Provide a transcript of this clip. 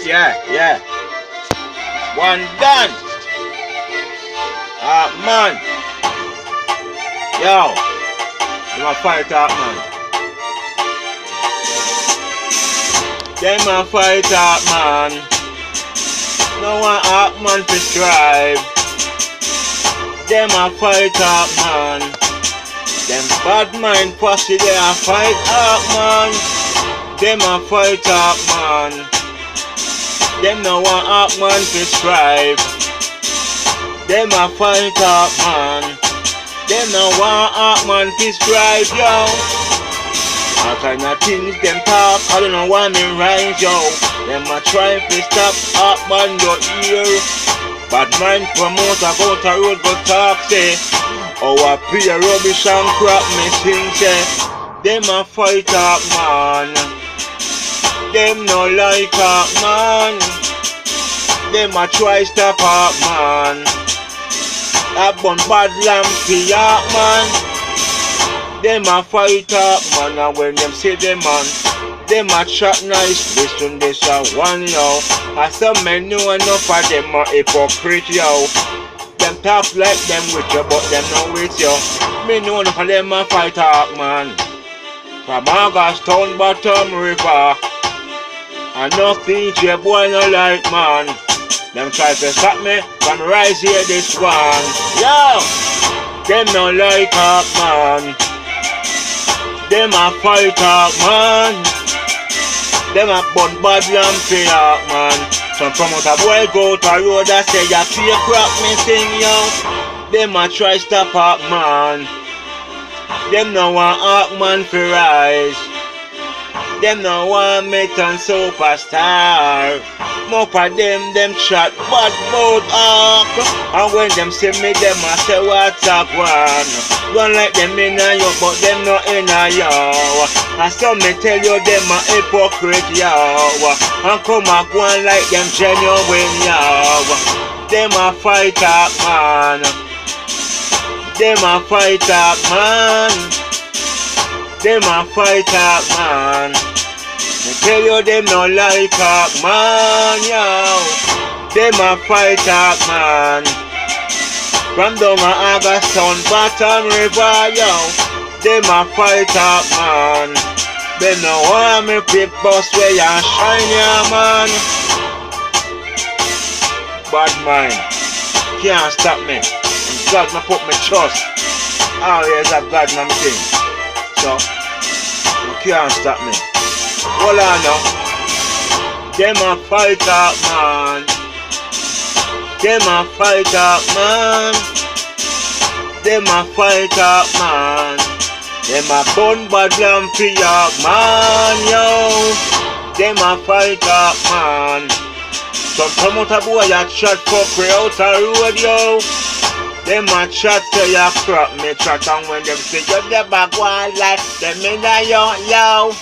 Yeah. One done. Man. Yo. Them a fight up, man. Them a fight up, man. No one up, man, to strive. Them a fight up, man. Them bad mind posse, they a fight up, man. Them a fight up, man. Them no want up, man, to strive. Them a fight up, man. Them no want up, man, to strive, yo. All kind of things them talk, I don't know why me rise, yo. Them a try to stop up, man, your ear. Bad mind promoter go to road, go talk, say. Oh, I pay a rubbish and crap, me sing, say. Them a fight up, man. Them no like up, man. Them a try stop up, man. That bun bad lamp up, man. Them a fight up, man. And when them say them, man, them a chat nice. This one, this a one, yo. I some men know enough of them a hypocrite, yo. Them talk like them with you, but them not with you. Me know enough of them a fight up, man. From Augustown, Bottom River. And nothing DJ boy no like, man. Them try to stop me from rise here this one. Yo! Them no like up, man. Them a fight up, man. Them a bun bad lamp up, man. Some promoter boy go to road and say ya fake crap me sing, yo. Them a try stop up, man. Them no want up, man, for rise. Them no want me turn superstar. More of them chat bad about arc. And when them see me, them a say what's up one. Don't like them in a yo, but them not in a yo. And so me tell you them a hypocrite yo. And come a go on like them genuine yo. Them a fight up, man. Them a fight up, man. Them a fight up, man. I tell you them no like up, man, yo. Them a fight up, man. From down a Augustown, Bottom River, yo. Them a fight up, man. Them no want me pick bus where you shine, yeah, man. Bad mind can't stop me. And God me put me trust. Always have God in my thing. So you can't stop me. Hold on now. Them a fight up, man. Them a fight up, man. Them a fight up, man. Them a bun bad lampy up, man, yo. Them a fight up, man. Some promoter boy a chat fuck way out a road, yo. Them a chat say ya crap me chat, and when them say you the back one like them in a yo.